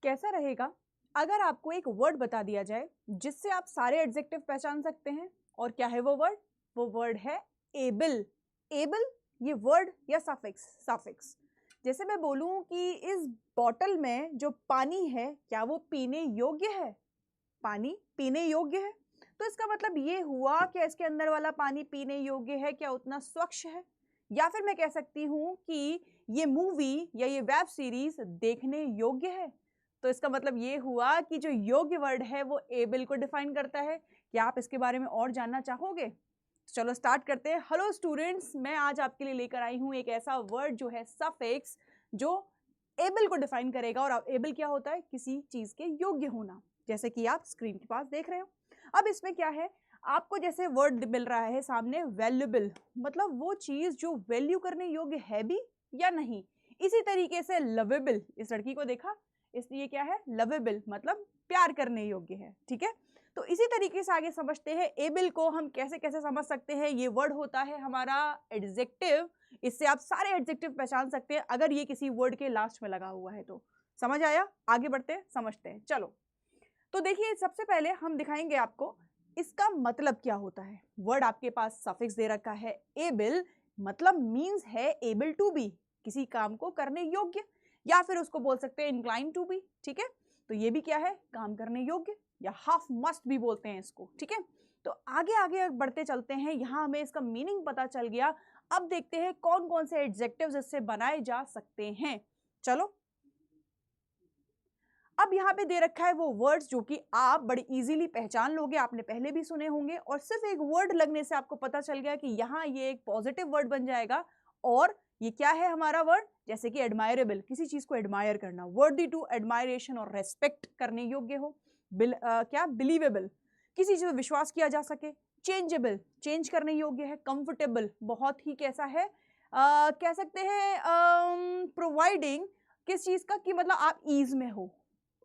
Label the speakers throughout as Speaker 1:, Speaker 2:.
Speaker 1: कैसा रहेगा अगर आपको एक वर्ड बता दिया जाए जिससे आप सारे एडजेक्टिव पहचान सकते हैं? और क्या है वो वर्ड? वो वर्ड है एबल। एबल ये वर्ड या सफिक्स। जैसे मैं बोलूं कि इस बॉटल में जो पानी है क्या वो पीने योग्य है? पानी पीने योग्य है, तो इसका मतलब ये हुआ कि इसके अंदर वाला पानी पीने योग्य है, क्या उतना स्वच्छ है? या फिर मैं कह सकती हूँ कि ये मूवी या ये वेब सीरीज देखने योग्य है। तो इसका मतलब ये हुआ कि जो योग्य वर्ड है वो एबल को डिफाइन करता है। क्या आप इसके बारे में और जानना चाहोगे? तो चलो स्टार्ट करते हैं। हेलो स्टूडेंट्स, मैं आज आपके लिए लेकर आई हूँ एक ऐसा वर्ड जो है सफिक्स, जो एबल को डिफाइन करेगा। और एबल क्या होता है? किसी चीज के योग्य होना, जैसे कि आप स्क्रीन के पास देख रहे हो। अब इसमें क्या है, आपको जैसे वर्ड मिल रहा है सामने वैल्यूएबल, मतलब वो चीज जो वैल्यू करने योग्य है भी या नहीं। इसी तरीके से लवेबल, इस लड़की को देखा, इसलिए क्या है लवेबल, मतलब प्यार करने योग्य है। ठीक है, तो इसी तरीके से आगे समझते हैं एबल को हम कैसे कैसे समझ सकते हैं। ये वर्ड होता है हमारा एडजेक्टिव, इससे आप सारे एडजेक्टिव पहचान सकते हैं अगर ये किसी वर्ड के लास्ट में लगा हुआ है तो। समझ आया? आगे बढ़ते हैं, समझते हैं। चलो, तो देखिए सबसे पहले हम दिखाएंगे आपको इसका मतलब क्या होता है। वर्ड आपके पास सफिक्स दे रखा है एबल, मतलब मींस है एबल टू बी, किसी काम को करने योग्य, या फिर उसको बोल सकते हैं इंक्लाइन टू बी। ठीक है, तो ये भी क्या है, काम करने योग्य, या हाफ मस्ट भी बोलते हैं इसको। ठीक है, तो आगे आगे बढ़ते चलते हैं। यहां हमें इसका मीनिंग पता चल गया। अब देखते हैं कौन कौन से एडजेक्टिव्स इससे बनाए जा सकते हैं। चलो, अब यहाँ पे दे रखा है वो वर्ड्स जो कि आप बड़ी इजीली पहचान लोगे, आपने पहले भी सुने होंगे, और सिर्फ एक वर्ड लगने से आपको पता चल गया कि यहाँ ये एक पॉजिटिव वर्ड बन जाएगा। और ये क्या है हमारा वर्ड? जैसे कि एडमायरेबल, किसी चीज को एडमायर करना, वर्दी टू एडमायरेशन और रेस्पेक्ट करने योग्य हो। क्या बिलीवेबल, किसी चीज में विश्वास किया जा सके। चेंजेबल, चेंज करने योग्य है। कंफर्टेबल, बहुत ही कैसा है, कह सकते हैं प्रोवाइडिंग, किस चीज का कि मतलब आप ईज में हो,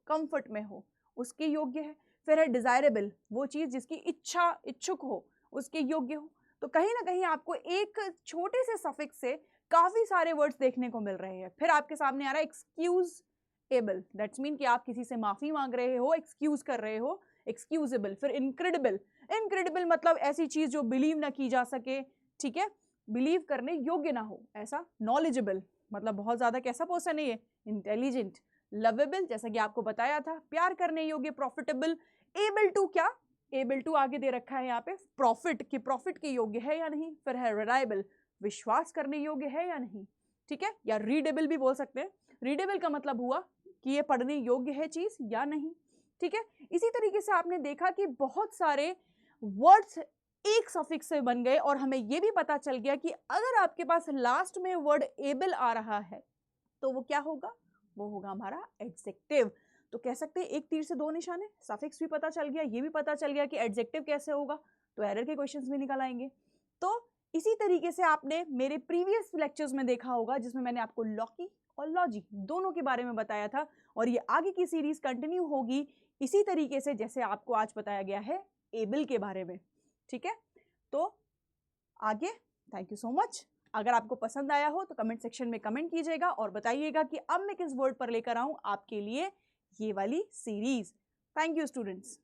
Speaker 1: कंफर्ट में हो, उसके योग्य है। फिर है डिजायरेबल, वो चीज जिसकी इच्छुक हो, उसके योग्य हो। तो कहीं ना कहीं आपको एक छोटे से सफिक्स से काफी सारे वर्ड्स देखने को मिल रहे हैं। फिर आपके सामने आ रहा है एक्सक्यूज एबल, दैट्स मीन कि आप किसी से माफी मांग रहे हो, एक्सक्यूज कर रहे हो, एक्सक्यूजेबल। फिर इनक्रेडिबल, इनक्रेडिबल मतलब ऐसी चीज जो बिलीव ना की जा सके। ठीक है, बिलीव करने योग्य ना हो ऐसा। नॉलेजेबल, मतलब बहुत ज्यादा कैसा पर्सन है ये, इंटेलिजेंट। लवेबल, जैसा कि आपको बताया था, प्यार करने योग्य। प्रॉफिटेबल, एबल टू, क्या एबल टू आगे दे रखा है यहाँ पे प्रॉफिट, कि प्रॉफिट के योग्य है या नहीं। फिर है रिलायबल, विश्वास करने योग्य है या नहीं। ठीक है, या रीडेबल भी बोल सकते हैं। रीडेबल का मतलब हुआ कि ये पढ़ने योग्य है चीज या नहीं। ठीक है, इसी तरीके से आपने देखा कि बहुत सारे वर्ड्स एक सफिक्स से बन गए, और हमें यह भी पता चल गया कि अगर आपके पास लास्ट में वर्ड एबल आ रहा है तो वो क्या होगा, वो होगा हमारा एडजेक्टिव। तो कह सकते हैं एक तीर से दो निशाने, सफिक्स भी पता चल गया, ये भी पता चल गया कि एडजेक्टिव कैसे होगा, तो एरर के क्वेश्चंस भी निकल आएंगे। तो इसी तरीके से आपने मेरे प्रीवियस लेक्चर्स में देखा होगा जिसमें मैंने आपको लॉकी और लॉजिक दोनों के बारे में बताया था, और ये आगे की सीरीज कंटिन्यू होगी इसी तरीके से जैसे आपको आज बताया गया है एबल के बारे में। ठीक है, तो आगे, थैंक यू सो मच। अगर आपको पसंद आया हो तो कमेंट सेक्शन में कमेंट कीजिएगा और बताइएगा कि अब मैं किस वर्ड पर लेकर आऊं आपके लिए ये वाली सीरीज। Thank you students.